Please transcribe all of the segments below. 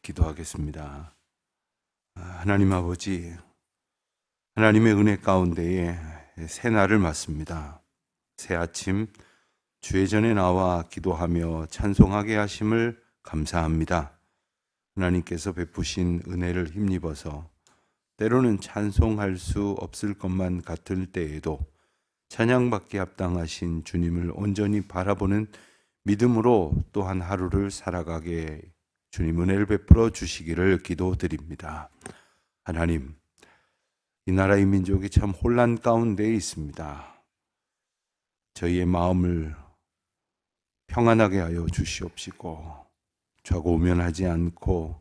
기도하겠습니다. 하나님 아버지, 하나님의 은혜 가운데에 새 날을 맞습니다. 새 아침 주의 전에 나와 기도하며 찬송하게 하심을 감사합니다. 하나님께서 베푸신 은혜를 힘입어서 때로는 찬송할 수 없을 것만 같을 때에도 찬양받기 합당하신 주님을 온전히 바라보는 믿음으로 또한 하루를 살아가게 주님 은혜를 베풀어 주시기를 기도드립니다. 하나님, 이 나라의 민족이 참 혼란 가운데 있습니다. 저희의 마음을 평안하게 하여 주시옵시고 좌고우면하지 않고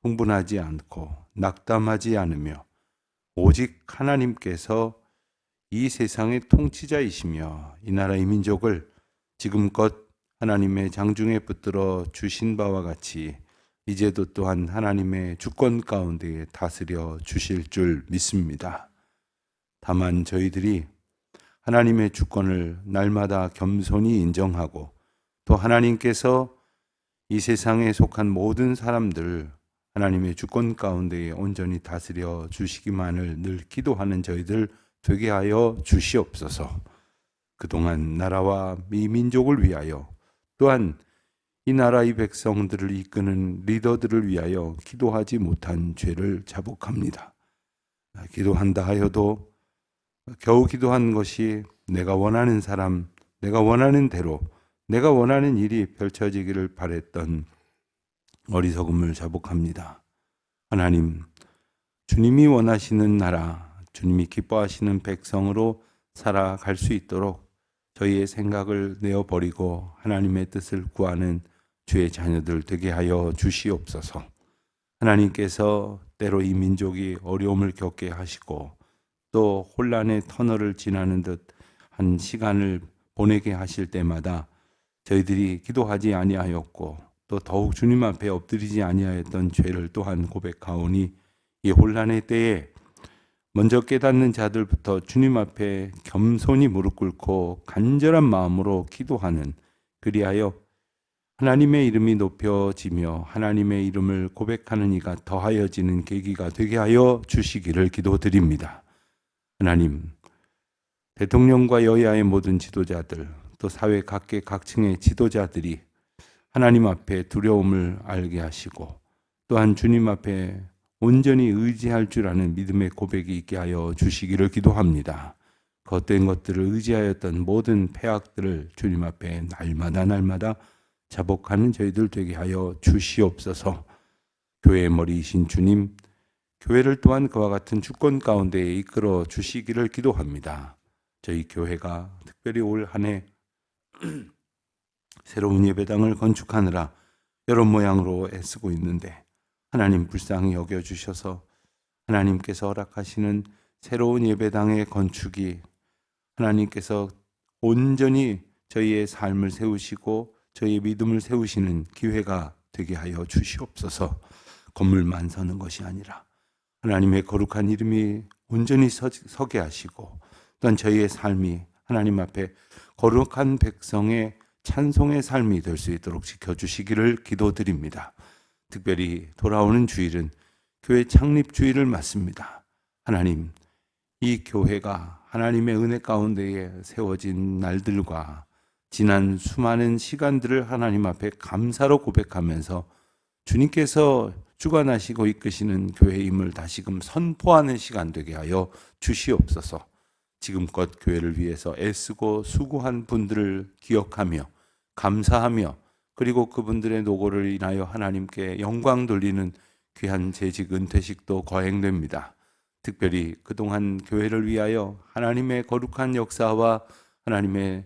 흥분하지 않고 낙담하지 않으며 오직 하나님께서 이 세상의 통치자이시며 이 나라의 민족을 지금껏 하나님의 장중에 붙들어 주신 바와 같이 이제도 또한 하나님의 주권 가운데에 다스려 주실 줄 믿습니다. 다만 저희들이 하나님의 주권을 날마다 겸손히 인정하고 또 하나님께서 이 세상에 속한 모든 사람들 하나님의 주권 가운데에 온전히 다스려 주시기만을 늘 기도하는 저희들 되게 하여 주시옵소서. 그동안 나라와 이 민족을 위하여 또한 이 나라의 백성들을 이끄는 리더들을 위하여 기도하지 못한 죄를 자복합니다. 기도한다 하여도 겨우 기도한 것이 내가 원하는 사람, 내가 원하는 대로, 내가 원하는 일이 펼쳐지기를 바랬던 어리석음을 자복합니다. 하나님, 주님이 원하시는 나라, 주님이 기뻐하시는 백성으로 살아갈 수 있도록 저희의 생각을 내어버리고 하나님의 뜻을 구하는 주의 자녀들 되게 하여 주시옵소서. 하나님께서 때로 이 민족이 어려움을 겪게 하시고 또 혼란의 터널을 지나는 듯한 시간을 보내게 하실 때마다 저희들이 기도하지 아니하였고 또 더욱 주님 앞에 엎드리지 아니하였던 죄를 또한 고백하오니 이 혼란의 때에 먼저 깨닫는 자들부터 주님 앞에 겸손히 무릎 꿇고 간절한 마음으로 기도하는 그리하여 하나님의 이름이 높여지며 하나님의 이름을 고백하는 이가 더하여지는 계기가 되게 하여 주시기를 기도드립니다. 하나님, 대통령과 여야의 모든 지도자들 또 사회 각계각층의 지도자들이 하나님 앞에 두려움을 알게 하시고 또한 주님 앞에 온전히 의지할 줄 아는 믿음의 고백이 있게 하여 주시기를 기도합니다. 헛된 것들을 의지하였던 모든 폐악들을 주님 앞에 날마다 자복하는 저희들 되게 하여 주시옵소서. 교회의 머리이신 주님, 교회를 또한 그와 같은 주권 가운데에 이끌어 주시기를 기도합니다. 저희 교회가 특별히 올 한 해 새로운 예배당을 건축하느라 여러 모양으로 애쓰고 있는데 하나님 불쌍히 여겨주셔서 하나님께서 허락하시는 새로운 예배당의 건축이 하나님께서 온전히 저희의 삶을 세우시고 저희의 믿음을 세우시는 기회가 되게 하여 주시옵소서. 건물만 서는 것이 아니라 하나님의 거룩한 이름이 온전히 서게 하시고 또한 저희의 삶이 하나님 앞에 거룩한 백성의 찬송의 삶이 될 수 있도록 지켜주시기를 기도드립니다. 특별히 돌아오는 주일은 교회 창립 주일을 맞습니다. 하나님, 이 교회가 하나님의 은혜 가운데에 세워진 날들과 지난 수많은 시간들을 하나님 앞에 감사로 고백하면서 주님께서 주관하시고 이끄시는 교회임을 다시금 선포하는 시간 되게 하여 주시옵소서. 지금껏 교회를 위해서 애쓰고 수고한 분들을 기억하며 감사하며 그리고 그분들의 노고를 인하여 하나님께 영광 돌리는 귀한 재직 은퇴식도 거행됩니다. 특별히 그동안 교회를 위하여 하나님의 거룩한 역사와 하나님의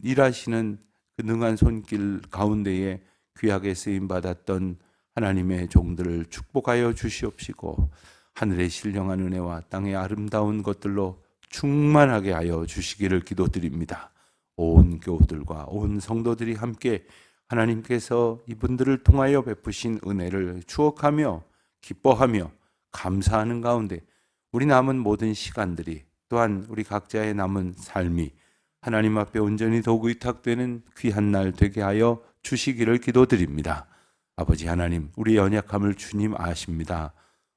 일하시는 그 능한 손길 가운데에 귀하게 쓰임받았던 하나님의 종들을 축복하여 주시옵시고 하늘의 신령한 은혜와 땅의 아름다운 것들로 충만하게 하여 주시기를 기도드립니다. 온 교우들과 온 성도들이 함께 하나님께서 이분들을 통하여 베푸신 은혜를 추억하며 기뻐하며 감사하는 가운데 우리 남은 모든 시간들이 또한 우리 각자의 남은 삶이 하나님 앞에 온전히 도구 의탁되는 귀한 날 되게 하여 주시기를 기도드립니다. 아버지 하나님, 우리 연약함을 주님 아십니다.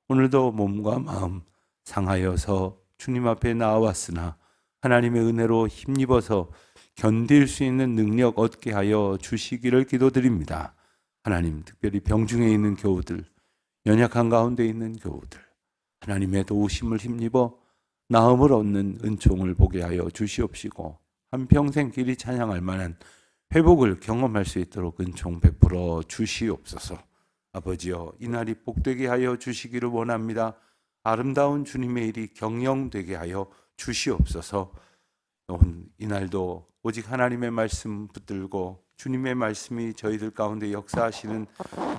오늘도 몸과 마음 상하여서 주님 앞에 나왔으나 하나님의 은혜로 힘입어서 견딜 수 있는 능력 얻게 하여 주시기를 기도드립니다. 하나님, 특별히 병중에 있는 교우들, 연약한 가운데 있는 교우들, 하나님의 도우심을 힘입어 나음을 얻는 은총을 보게 하여 주시옵시고 한평생 길이 찬양할 만한 회복을 경험할 수 있도록 은총 베풀어 주시옵소서. 아버지여, 이날이 복되게 하여 주시기를 원합니다. 아름다운 주님의 일이 경영되게 하여 주시옵소서. 이날도 오직 하나님의 말씀 붙들고 주님의 말씀이 저희들 가운데 역사하시는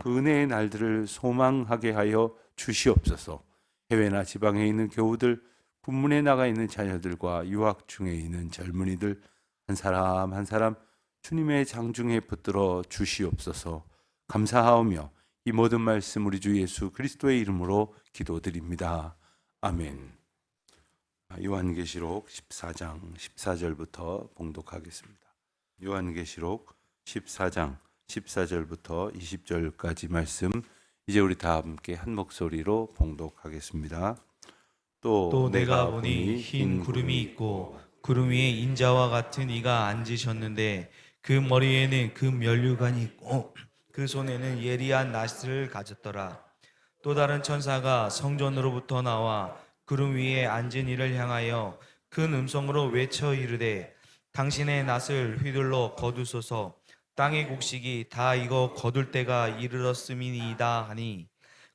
그 은혜의 날들을 소망하게 하여 주시옵소서. 해외나 지방에 있는 교우들, 군문에 나가 있는 자녀들과 유학 중에 있는 젊은이들 한 사람 한 사람 주님의 장중에 붙들어 주시옵소서. 감사하오며 이 모든 말씀 우리 주 예수 그리스도의 이름으로 기도드립니다. 아멘. 요한계시록 14장 14절부터 봉독하겠습니다. 요한계시록 14장 14절부터 20절까지 말씀 이제 우리 다 함께 한 목소리로 봉독하겠습니다. 또 내가 보니 흰 구름이 있고 구름 위에 인자와 같은 이가 앉으셨는데 그 머리에는 그 면류관이 있고 그 손에는 예리한 낫을 가졌더라. 또 다른 천사가 성전으로부터 나와 구름 위에 앉은 이를 향하여 큰 음성으로 외쳐 이르되 당신의 낫을 휘둘러 거두소서. 땅의 곡식이 다 익어 거둘 때가 이르렀음이니이다 하니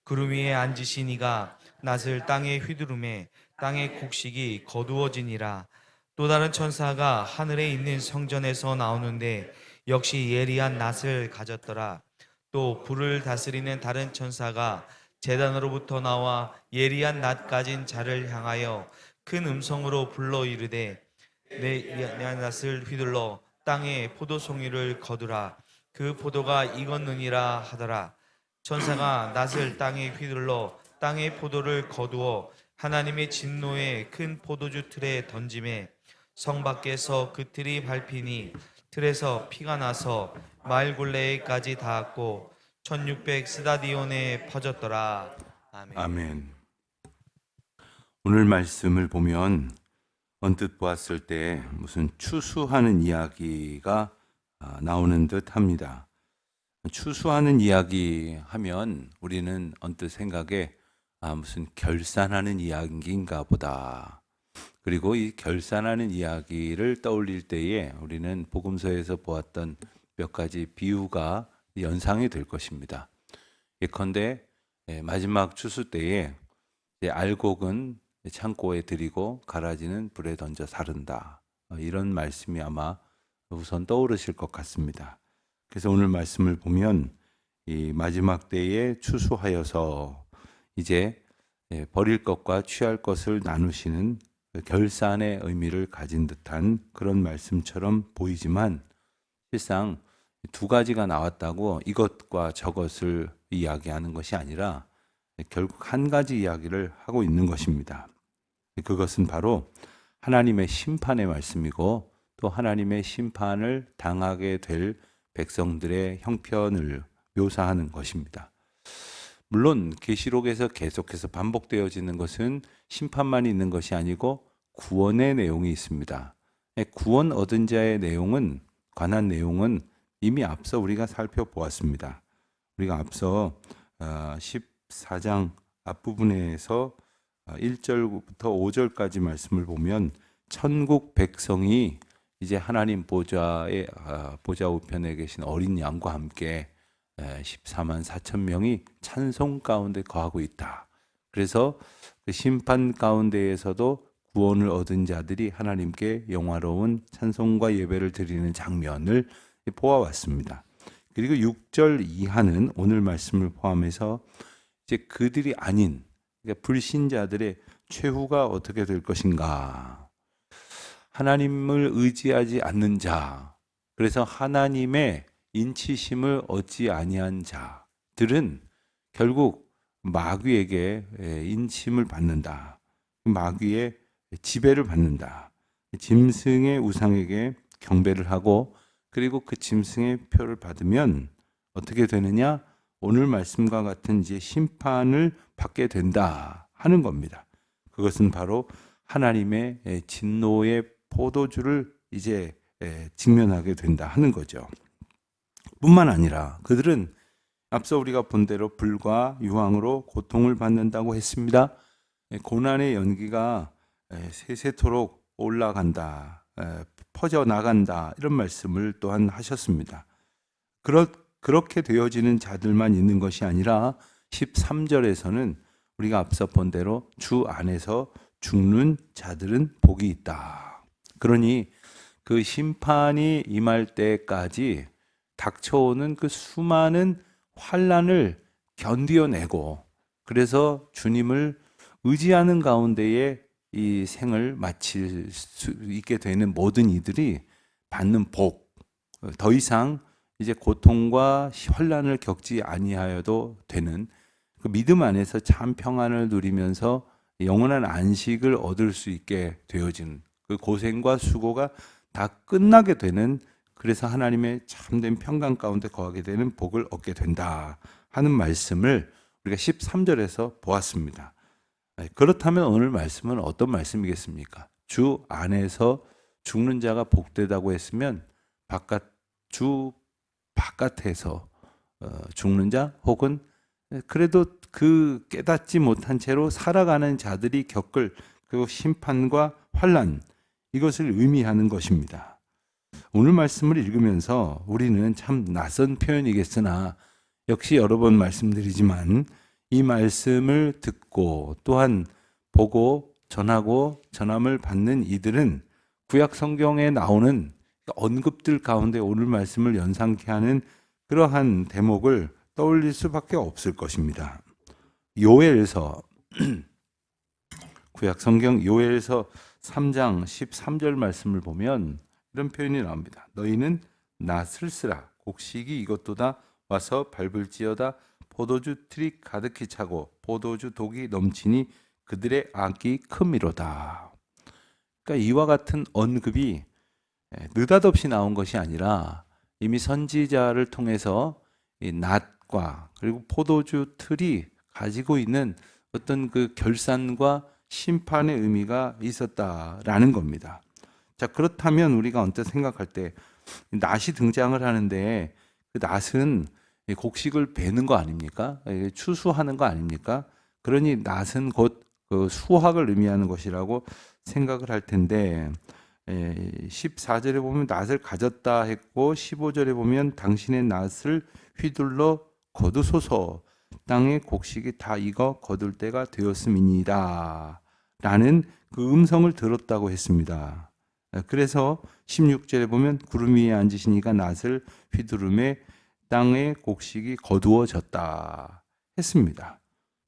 구름 위에 앉으신 이가 낫을 땅에 휘두르매 땅의 곡식이 거두어지니라. 또 다른 천사가 하늘에 있는 성전에서 나오는데 역시 예리한 낫을 가졌더라. 또 불을 다스리는 다른 천사가 제단으로부터 나와 예리한 낫 가진 자를 향하여 큰 음성으로 불러 이르되 내 낫을 휘둘러 땅에 포도송이를 거두라. 그 포도가 익었느니라 하더라. 천사가 낫을 땅에 휘둘러 땅의 포도를 거두어 하나님의 진노의 큰 포도주 틀에 던짐에 성 밖에서 그 틀이 밟히니 틀에서 피가 나서 마을 굴레에까지 닿았고 1600 스다디온에 퍼졌더라. 아멘. 아멘. 오늘 말씀을 보면 언뜻 보았을 때 무슨 추수하는 이야기가 나오는 듯 합니다. 추수하는 이야기 하면 우리는 언뜻 생각에 무슨 결산하는 이야기인가 보다. 그리고 이 결산하는 이야기를 떠올릴 때에 우리는 복음서에서 보았던 몇 가지 비유가 연상이 될 것입니다. 예컨대 마지막 추수 때에 알곡은 창고에 들이고 가라지는 불에 던져 사른다. 이런 말씀이 아마 우선 떠오르실 것 같습니다. 그래서 오늘 말씀을 보면 이 마지막 때에 추수하여서 이제 버릴 것과 취할 것을 나누시는 결산의 의미를 가진 듯한 그런 말씀처럼 보이지만 실상 두 가지가 나왔다고 이것과 저것을 이야기하는 것이 아니라 결국 한 가지 이야기를 하고 있는 것입니다. 그것은 바로 하나님의 심판의 말씀이고 또 하나님의 심판을 당하게 될 백성들의 형편을 묘사하는 것입니다. 물론 계시록에서 계속해서 반복되어지는 것은 심판만 있는 것이 아니고 구원의 내용이 있습니다. 구원 얻은 자의 내용은 관한 내용은 이미 앞서 우리가 살펴보았습니다. 우리가 앞서 14장 앞부분에서 1절부터 5절까지 말씀을 보면 천국 백성이 이제 하나님 보좌의 보좌 우편에 계신 어린 양과 함께 14만 4천 명이 찬송 가운데 거하고 있다. 그래서 그 심판 가운데에서도 구원을 얻은 자들이 하나님께 영화로운 찬송과 예배를 드리는 장면을 보아왔습니다. 그리고 6절 이하는 오늘 말씀을 포함해서 이제 그들이 아닌 그러니까 불신자들의 최후가 어떻게 될 것인가. 하나님을 의지하지 않는 자, 그래서 하나님의 인치심을 얻지 아니한 자들은 결국 마귀에게 인침을 받는다. 마귀의 지배를 받는다. 짐승의 우상에게 경배를 하고 그리고 그 짐승의 표를 받으면 어떻게 되느냐? 오늘 말씀과 같은 이제 심판을 받게 된다 하는 겁니다. 그것은 바로 하나님의 진노의 포도주를 이제 직면하게 된다 하는 거죠. 뿐만 아니라 그들은 앞서 우리가 본 대로 불과 유황으로 고통을 받는다고 했습니다. 고난의 연기가 세세토록 올라간다, 퍼져나간다 이런 말씀을 또한 하셨습니다. 그렇게 되어지는 자들만 있는 것이 아니라 13절에서는 우리가 앞서 본 대로 주 안에서 죽는 자들은 복이 있다. 그러니 그 심판이 임할 때까지 닥쳐오는 그 수많은 환난을 견디어내고 그래서 주님을 의지하는 가운데에 이 생을 마칠 수 있게 되는 모든 이들이 받는 복, 더 이상 이제 고통과 환난을 겪지 아니하여도 되는 그 믿음 안에서 참 평안을 누리면서 영원한 안식을 얻을 수 있게 되어진 그 고생과 수고가 다 끝나게 되는, 그래서 하나님의 참된 평강 가운데 거하게 되는 복을 얻게 된다 하는 말씀을 우리가 13절에서 보았습니다. 그렇다면 오늘 말씀은 어떤 말씀이겠습니까? 주 안에서 죽는 자가 복되다고 했으면 주 바깥에서 죽는 자 혹은 그래도 그 깨닫지 못한 채로 살아가는 자들이 겪을 그 심판과 환난, 이것을 의미하는 것입니다. 오늘 말씀을 읽으면서 우리는 참 낯선 표현이겠으나 역시 여러 번 말씀드리지만 이 말씀을 듣고 또한 보고 전하고 전함을 받는 이들은 구약 성경에 나오는 언급들 가운데 오늘 말씀을 연상케 하는 그러한 대목을 떠올릴 수밖에 없을 것입니다. 요엘서 구약 성경 요엘서 3장 13절 말씀을 보면 이런 표현이 나옵니다. 너희는 낫을 쓰라 곡식이 이것도다 와서 밟을지어다 포도주 틀이 가득히 차고 포도주 독이 넘치니 그들의 악이 크미로다. 그러니까 이와 같은 언급이 느닷없이 나온 것이 아니라 이미 선지자를 통해서 이 낫과 그리고 포도주 틀이 가지고 있는 어떤 그 결산과 심판의 의미가 있었다라는 겁니다. 자, 그렇다면 우리가 언뜻 생각할 때 낫이 등장을 하는데 그 낫은 곡식을 베는 거 아닙니까? 추수하는 거 아닙니까? 그러니 낫은 곧 그 수확을 의미하는 것이라고 생각을 할 텐데 14절에 보면 낫을 가졌다 했고 15절에 보면 당신의 낫을 휘둘러 거두소서 땅의 곡식이 다 익어 거둘 때가 되었음이니이다 라는 그 음성을 들었다고 했습니다. 그래서 16절에 보면 구름 위에 앉으신 이가 낫을 휘두르매 땅의 곡식이 거두어졌다 했습니다.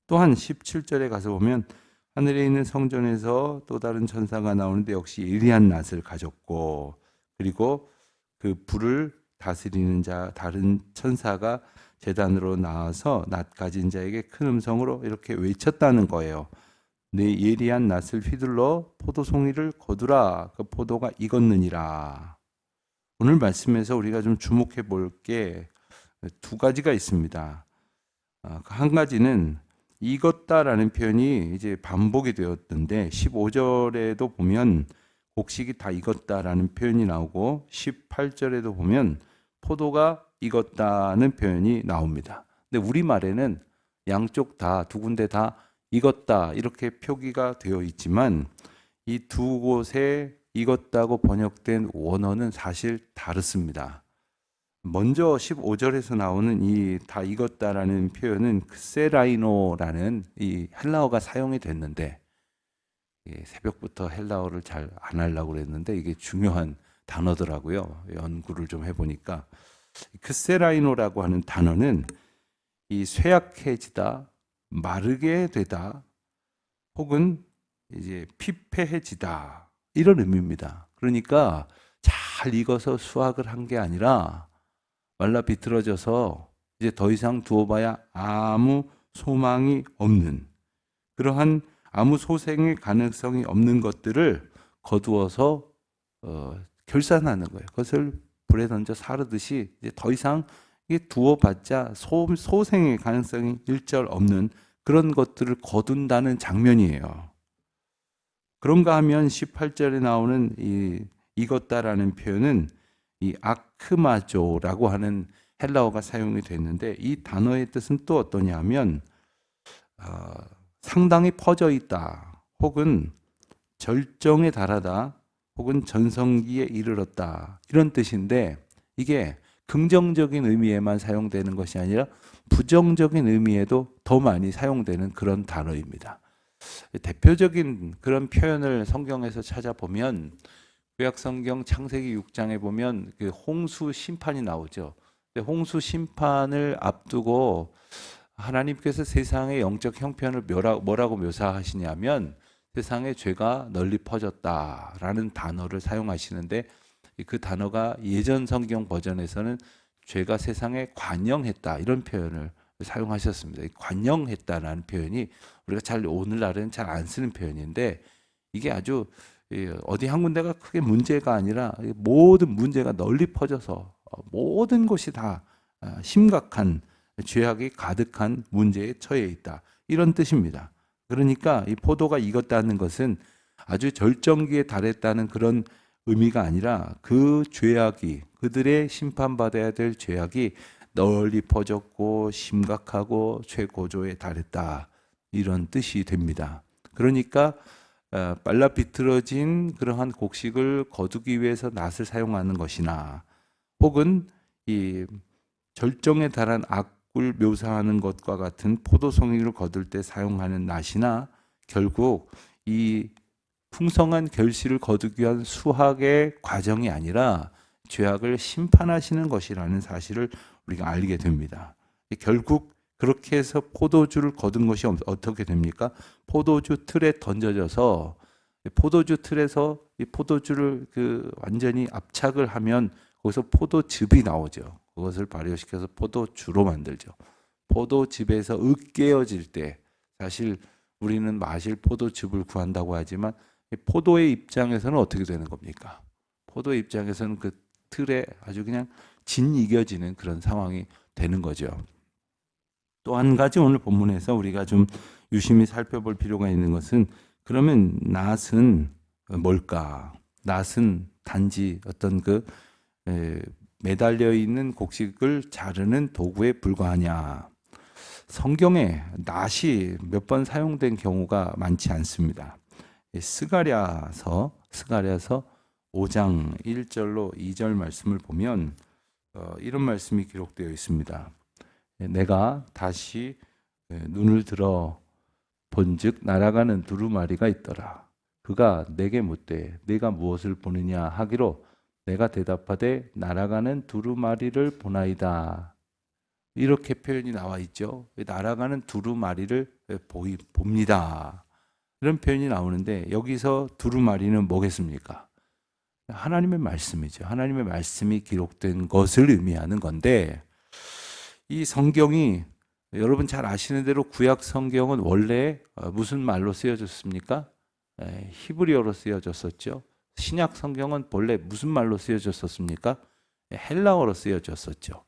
또한 17절에 가서 보면 하늘에 있는 성전에서 또 다른 천사가 나오는데 역시 예리한 낫을 가졌고 그리고 그 불을 다스리는 자 다른 천사가 제단으로 나와서 낫 가진 자에게 큰 음성으로 이렇게 외쳤다는 거예요. 내 예리한 낫을 휘둘러 포도송이를 거두라 그 포도가 익었느니라. 오늘 말씀에서 우리가 좀 주목해 볼 게 두 가지가 있습니다. 한 가지는 익었다라는 표현이 이제 반복이 되었던데 15절에도 보면 곡식이 다 익었다라는 표현이 나오고 18절에도 보면 포도가 익었다는 표현이 나옵니다. 근데 우리말에는 양쪽 다 두 군데 다 익었다 이렇게 표기가 되어 있지만 이 두 곳에 익었다고 번역된 원어는 사실 다릅니다. 먼저 15절에서 나오는 이 다 익었다라는 표현은 크세라이노라는 이 헬라어가 사용이 됐는데 새벽부터 헬라어를 잘 안 하려고 그랬는데 이게 중요한 단어더라고요. 연구를 좀 해보니까 크세라이노라고 하는 단어는 이 쇠약해지다, 마르게 되다, 혹은 이제 피폐해지다 이런 의미입니다. 그러니까 잘 익어서 수확을 한 게 아니라 말라 비틀어져서 이제 더 이상 두어봐야 아무 소망이 없는 그러한 아무 소생의 가능성이 없는 것들을 거두어서 결산하는 거예요. 그것을 불에 던져 사르듯이 이제 더 이상 이게 두어봤자 소생의 가능성이 일절 없는 그런 것들을 거둔다는 장면이에요. 그런가 하면 18절에 나오는 익었다라는 표현은 이 아크마조라고 하는 헬라어가 사용이 됐는데, 이 단어의 뜻은 또 어떠냐면 상당히 퍼져 있다, 혹은 절정에 달하다, 혹은 전성기에 이르렀다, 이런 뜻인데, 이게 긍정적인 의미에만 사용되는 것이 아니라 부정적인 의미에도 더 많이 사용되는 그런 단어입니다. 대표적인 그런 표현을 성경에서 찾아보면 구약 성경 창세기 6장에 보면 그 홍수 심판이 나오죠. 근데 홍수 심판을 앞두고 하나님께서 세상의 영적 형편을 뭐라고 묘사하시냐면 세상에 죄가 널리 퍼졌다라는 단어를 사용하시는데, 그 단어가 예전 성경 버전에서는 죄가 세상에 관영했다, 이런 표현을 사용하셨습니다. 관영했다라는 표현이 우리가 오늘날은 잘 안 쓰는 표현인데, 이게 아주 어디 한 군데가 크게 문제가 아니라 모든 문제가 널리 퍼져서 모든 것이 다 심각한 죄악이 가득한 문제에 처해 있다, 이런 뜻입니다. 그러니까 이 포도가 익었다는 것은 아주 절정기에 달했다는 그런 의미가 아니라 그 죄악이, 그들의 심판받아야 될 죄악이 널리 퍼졌고 심각하고 최고조에 달했다, 이런 뜻이 됩니다. 그러니까 빨라 비틀어진 그러한 곡식을 거두기 위해서 낫을 사용하는 것이나, 혹은 이 절정에 달한 악을 묘사하는 것과 같은 포도송이를 거둘 때 사용하는 낫이나, 결국 이 풍성한 결실을 거두기 위한 수확의 과정이 아니라 죄악을 심판하시는 것이라는 사실을 우리가 알게 됩니다. 결국 그렇게 해서 포도주를 거둔 것이 어떻게 됩니까? 포도주 틀에 던져져서, 포도주 틀에서 이 포도주를 완전히 압착을 하면 거기서 포도즙이 나오죠. 그것을 발효시켜서 포도주로 만들죠. 포도즙에서 으깨어질 때, 사실 우리는 마실 포도즙을 구한다고 하지만 포도의 입장에서는 어떻게 되는 겁니까? 포도의 입장에서는 그 틀에 아주 그냥 진이겨지는 그런 상황이 되는 거죠. 또 한 가지 오늘 본문에서 우리가 좀 유심히 살펴볼 필요가 있는 것은, 그러면 낫은 뭘까? 낫은 단지 어떤 매달려 있는 곡식을 자르는 도구에 불과하냐? 성경에 낫이 몇 번 사용된 경우가 많지 않습니다. 스가랴서 5장 1절로 2절 말씀을 보면 이런 말씀이 기록되어 있습니다. 내가 다시 눈을 들어 본즉 날아가는 두루마리가 있더라. 그가 내게 묻되 네가 무엇을 보느냐 하기로 내가 대답하되 날아가는 두루마리를 보나이다. 이렇게 표현이 나와 있죠. 날아가는 두루마리를 봅니다. 이런 표현이 나오는데, 여기서 두루마리는 뭐겠습니까? 하나님의 말씀이죠. 하나님의 말씀이 기록된 것을 의미하는 건데, 이 성경이 여러분 잘 아시는 대로 구약 성경은 원래 무슨 말로 쓰여졌습니까? 히브리어로 쓰여졌었죠. 신약 성경은 본래 무슨 말로 쓰여졌었습니까? 헬라어로 쓰여졌었죠.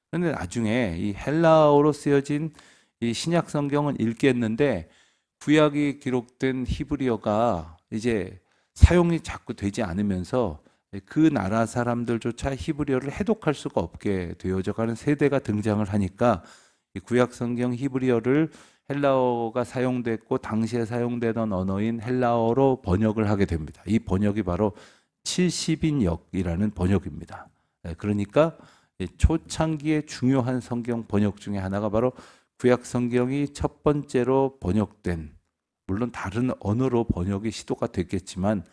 그런데 나중에 이 헬라어로 쓰여진 이 신약 성경은 읽겠는데, 구약이 기록된 히브리어가 이제 사용이 자꾸 되지 않으면서 그 나라 사람들조차 히브리어를 해독할 수가 없게 되어져 가는 세대가 등장을 하니까, 이 구약 성경 히브리어를 헬라어가 사용됐고 당시에 사용되던 언어인 헬라어로 번역을 하게 됩니다. 이 번역이 바로 70인역이라는 번역입니다. 그러니까 초창기의 중요한 성경 번역 중에 하나가 바로 구약 성경이 첫 번째로 번역된, 물론 다른 언어로 번역이 시도가 됐겠지만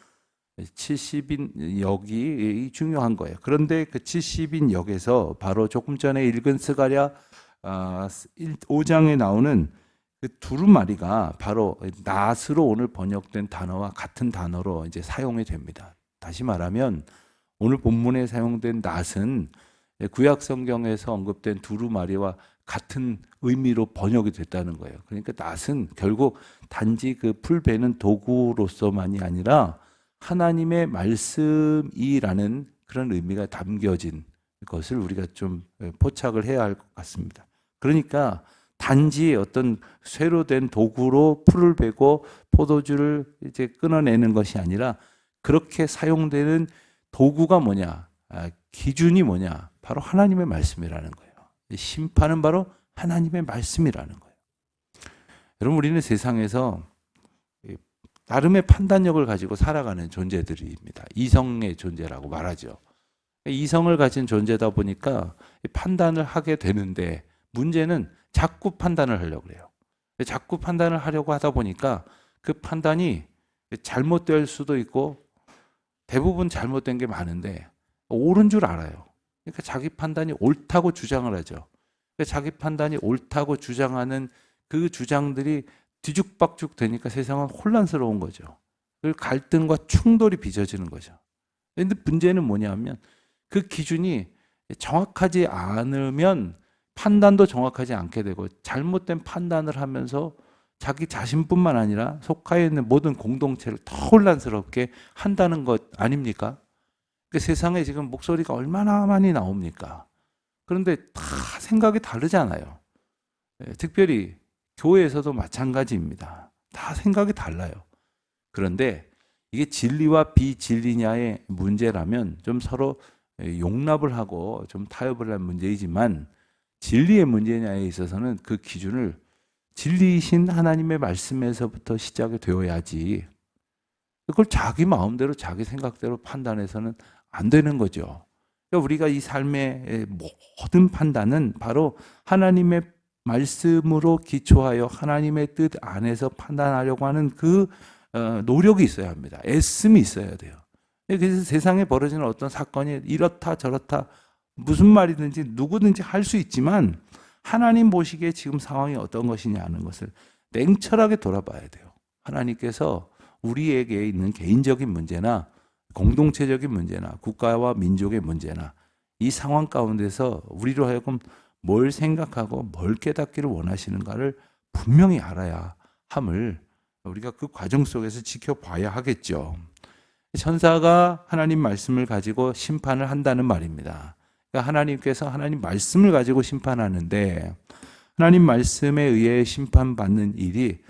70인역이 중요한 거예요. 그런데 그 70인역에서 바로 조금 전에 읽은 스가랴 5장에 나오는 그 두루마리가 바로 낫으로 오늘 번역된 단어와 같은 단어로 이제 사용이 됩니다. 다시 말하면 오늘 본문에 사용된 낫은 구약 성경에서 언급된 두루마리와 같은 의미로 번역이 됐다는 거예요. 그러니까 낫은 결국 단지 그 풀 베는 도구로서만이 아니라 하나님의 말씀이라는 그런 의미가 담겨진 것을 우리가 좀 포착을 해야 할 것 같습니다. 그러니까 단지 어떤 쇠로 된 도구로 풀을 베고 포도주를 이제 끊어내는 것이 아니라 그렇게 사용되는 도구가 뭐냐? 기준이 뭐냐? 바로 하나님의 말씀이라는 거예요. 심판은 바로 하나님의 말씀이라는 거예요. 여러분, 우리는 세상에서 나름의 판단력을 가지고 살아가는 존재들입니다. 이성의 존재라고 말하죠. 이성을 가진 존재다 보니까 판단을 하게 되는데 문제는 자꾸 판단을 하려고 그래요. 자꾸 판단을 하려고 하다 보니까 그 판단이 잘못될 수도 있고 대부분 잘못된 게 많은데 옳은 줄 알아요. 그러니까 자기 판단이 옳다고 주장을 하죠. 그러니까 자기 판단이 옳다고 주장하는 그 주장들이 뒤죽박죽 되니까 세상은 혼란스러운 거죠. 그 갈등과 충돌이 빚어지는 거죠. 그런데 문제는 뭐냐면 그 기준이 정확하지 않으면 판단도 정확하지 않게 되고 잘못된 판단을 하면서 자기 자신뿐만 아니라 속하에 있는 모든 공동체를 더 혼란스럽게 한다는 것 아닙니까? 그 세상에 지금 목소리가 얼마나 많이 나옵니까? 그런데 다 생각이 다르잖아요. 특별히 교회에서도 마찬가지입니다. 다 생각이 달라요. 그런데 이게 진리와 비진리냐의 문제라면 좀 서로 용납을 하고 좀 타협을 할 문제이지만 진리의 문제냐에 있어서는 그 기준을 진리이신 하나님의 말씀에서부터 시작이 되어야지 그걸 자기 마음대로 자기 생각대로 판단해서는 안 되는 거죠. 그러니까 우리가 이 삶의 모든 판단은 바로 하나님의 말씀으로 기초하여 하나님의 뜻 안에서 판단하려고 하는 그 노력이 있어야 합니다. 애씀이 있어야 돼요. 그래서 세상에 벌어지는 어떤 사건이 이렇다 저렇다 무슨 말이든지 누구든지 할 수 있지만 하나님 보시기에 지금 상황이 어떤 것이냐는 것을 냉철하게 돌아봐야 돼요. 하나님께서 우리에게 있는 개인적인 문제나 공동체적인 문제나 국가와 민족의 문제나 이 상황 가운데서 우리로 하여금 뭘 생각하고 뭘 깨닫기를 원하시는가를 분명히 알아야 함을 우리가 그 과정 속에서 지켜봐야 하겠죠. 천사가 하나님 말씀을 가지고 심판을 한다는 말입니다. 그러니까 하나님께서 하나님 말씀을 가지고 심판하는데 하나님 말씀에 의해 심판받는 일이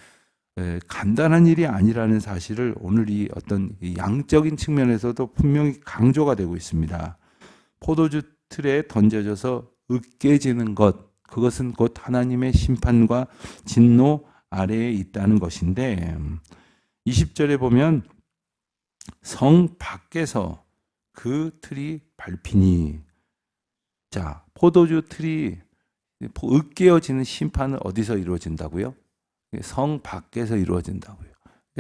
간단한 일이 아니라는 사실을 오늘 이 어떤 양적인 측면에서도 분명히 강조가 되고 있습니다. 포도주 틀에 던져져서 으깨지는 것, 그것은 곧 하나님의 심판과 진노 아래에 있다는 것인데 20절에 보면 성 밖에서 그 틀이 밟히니 자, 포도주 틀이 으깨어지는 심판은 어디서 이루어진다고요? 성 밖에서 이루어진다고요.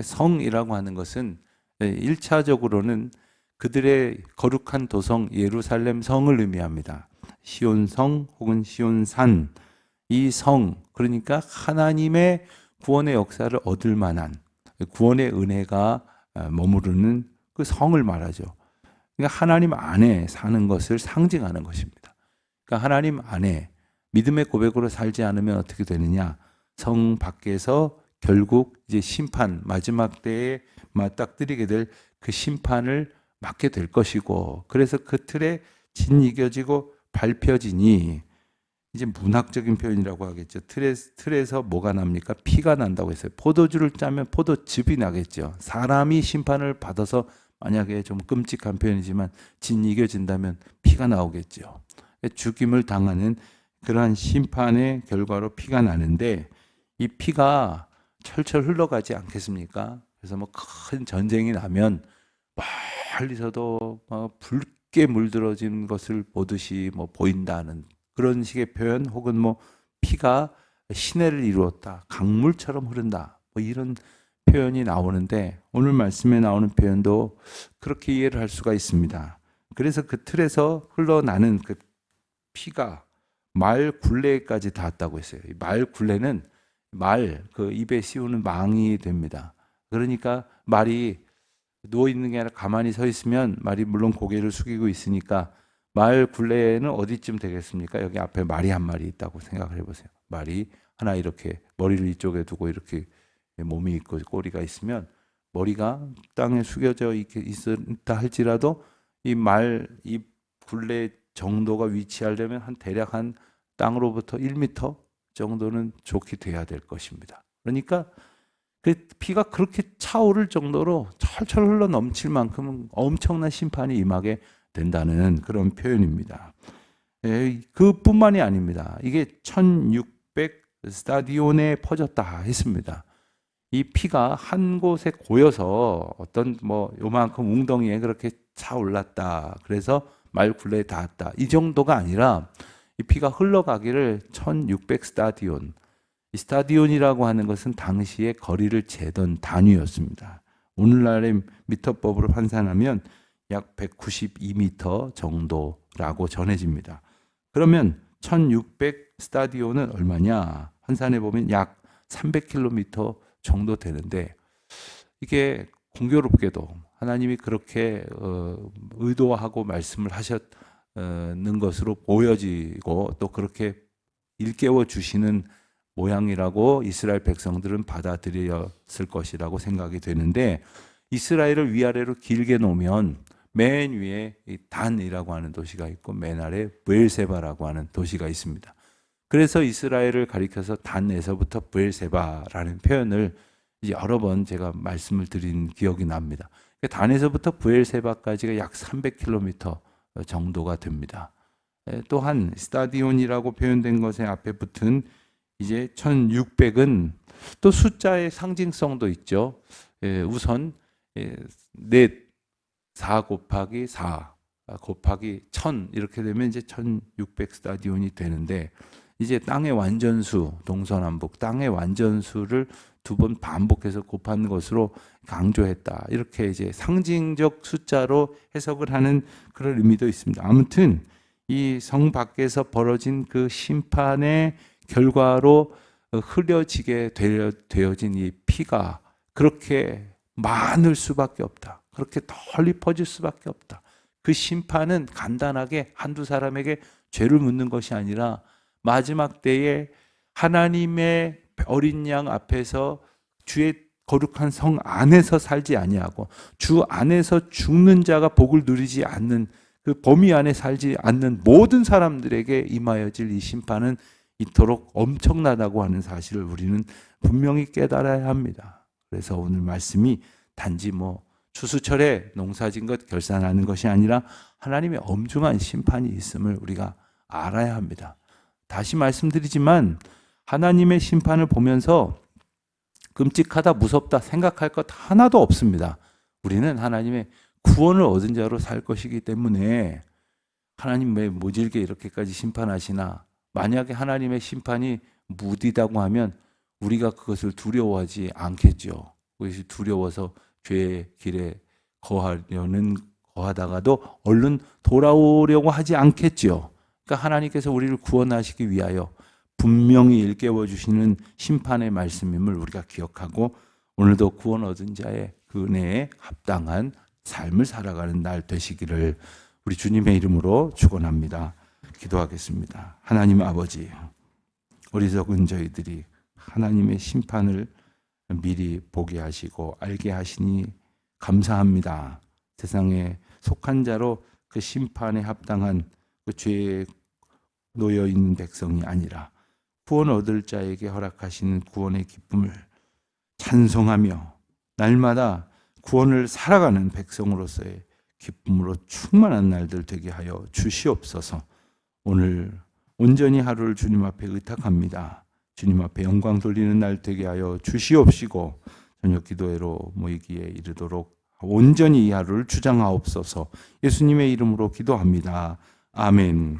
성이라고 하는 것은 1차적으로는 그들의 거룩한 도성 예루살렘 성을 의미합니다. 시온성 혹은 시온산 이 성 그러니까 하나님의 구원의 역사를 얻을 만한 구원의 은혜가 머무르는 그 성을 말하죠. 그러니까 하나님 안에 사는 것을 상징하는 것입니다. 그러니까 하나님 안에 믿음의 고백으로 살지 않으면 어떻게 되느냐? 성 밖에서 결국 이제 심판 마지막 때에 맞닥뜨리게 될 그 심판을 맞게 될 것이고 그래서 그 틀에 짓이겨지고 밟혀지니 이제 문학적인 표현이라고 하겠죠. 틀에서 뭐가 납니까? 피가 난다고 했어요. 포도주를 짜면 포도즙이 나겠죠. 사람이 심판을 받아서 만약에 좀 끔찍한 표현이지만 짓이겨진다면 피가 나오겠죠. 죽임을 당하는 그러한 심판의 결과로 피가 나는데 이 피가 철철 흘러가지 않겠습니까? 그래서 뭐 큰 전쟁이 나면 멀리서도 붉게 물들어진 것을 보듯이 뭐 보인다는 그런 식의 표현 혹은 뭐 피가 시내를 이루었다, 강물처럼 흐른다, 뭐 이런 표현이 나오는데 오늘 말씀에 나오는 표현도 그렇게 이해를 할 수가 있습니다. 그래서 그 틀에서 흘러나는 그 피가 말 굴레까지 닿았다고 했어요. 말 굴레는 그 입에 씌우는 망이 됩니다. 그러니까 말이 누워 있는 게 아니라 가만히 서 있으면 말이 물론 고개를 숙이고 있으니까 말 굴레는 어디쯤 되겠습니까? 여기 앞에 말이 한 마리 있다고 생각을 해보세요. 말이 하나 이렇게 머리를 이쪽에 두고 이렇게 몸이 있고 꼬리가 있으면 머리가 땅에 숙여져 있다 할지라도 이 굴레 정도가 위치하려면 대략 한 땅으로부터 1m 정도는 좋게 돼야 될 것입니다. 그러니까 그 피가 그렇게 차오를 정도로 철철 흘러 넘칠 만큼은 엄청난 심판이 임하게 된다는 그런 표현입니다. 그뿐만이 아닙니다. 이게 1600 스타디온에 퍼졌다 했습니다. 이 피가 한 곳에 고여서 어떤 요만큼 웅덩이에 그렇게 차올랐다. 그래서 말 굴레에 닿았다. 이 정도가 아니라 이 피가 흘러가기를 1600 스타디온. 이 스타디온이라고 하는 것은 당시에 거리를 재던 단위였습니다. 오늘날의 미터법으로 환산하면 약 192m 정도라고 전해집니다. 그러면 1600 스타디온은 얼마냐? 환산해 보면 약 300km 정도 되는데, 이게 공교롭게도 하나님이 그렇게 의도하고 말씀을 하셨는 것으로 보여지고 또 그렇게 일깨워 주시는 모양이라고 이스라엘 백성들은 받아들였을 것이라고 생각이 되는데, 이스라엘을 위아래로 길게 놓으면 맨 위에 단이라고 하는 도시가 있고 맨 아래 브엘세바라고 하는 도시가 있습니다. 그래서 이스라엘을 가리켜서 단에서부터 브엘세바라는 표현을 여러 번 제가 말씀을 드린 기억이 납니다. 단에서부터 브엘세바까지가 약 300km 정도가 됩니다. 또한 스타디온이라고 표현된 것에 앞에 붙은 이제 1600은 또 숫자의 상징성도 있죠. 우선 4 곱하기 4 곱하기 1000 이렇게 되면 이제 1600 스타디온이 되는데, 이제 땅의 완전수, 동서남북 땅의 완전수를 2번 반복해서 곱한 것으로 강조했다. 이렇게 이제 상징적 숫자로 해석을 하는 그런 의미도 있습니다. 아무튼 이 성 밖에서 벌어진 그 심판의 결과로 흐려지게 되어진 이 피가 그렇게 많을 수밖에 없다. 그렇게 널리 퍼질 수밖에 없다. 그 심판은 간단하게 한두 사람에게 죄를 묻는 것이 아니라 마지막 때에 하나님의 어린 양 앞에서 주의 거룩한 성 안에서 살지 아니하고 주 안에서 죽는 자가 복을 누리지 않는 그 범위 안에 살지 않는 모든 사람들에게 임하여질 이 심판은 이토록 엄청나다고 하는 사실을 우리는 분명히 깨달아야 합니다. 그래서 오늘 말씀이 단지 추수철에 농사진 것 결산하는 것이 아니라 하나님의 엄중한 심판이 있음을 우리가 알아야 합니다. 다시 말씀드리지만 하나님의 심판을 보면서 끔찍하다, 무섭다 생각할 것 하나도 없습니다. 우리는 하나님의 구원을 얻은 자로 살 것이기 때문에 하나님 왜 모질게 이렇게까지 심판하시나? 만약에 하나님의 심판이 무디다고 하면 우리가 그것을 두려워하지 않겠죠. 그것이 두려워서 죄의 길에 거하다가도 얼른 돌아오려고 하지 않겠죠. 그러니까 하나님께서 우리를 구원하시기 위하여 분명히 일깨워 주시는 심판의 말씀임을 우리가 기억하고 오늘도 구원 얻은 자의 그 은혜에 합당한 삶을 살아가는 날 되시기를 우리 주님의 이름으로 축원합니다. 기도하겠습니다. 하나님 아버지, 어리석은 저희들이 하나님의 심판을 미리 보게 하시고 알게 하시니 감사합니다. 세상에 속한 자로 그 심판에 합당한 그 죄에 놓여 있는 백성이 아니라 구원 얻을 자에게 허락하시는 구원의 기쁨을 찬송하며 날마다 구원을 살아가는 백성으로서의 기쁨으로 충만한 날들 되게 하여 주시옵소서. 오늘 온전히 하루를 주님 앞에 의탁합니다. 주님 앞에 영광 돌리는 날 되게 하여 주시옵시고 저녁 기도회로 모이기에 이르도록 온전히 이 하루를 주장하옵소서. 예수님의 이름으로 기도합니다. 아멘.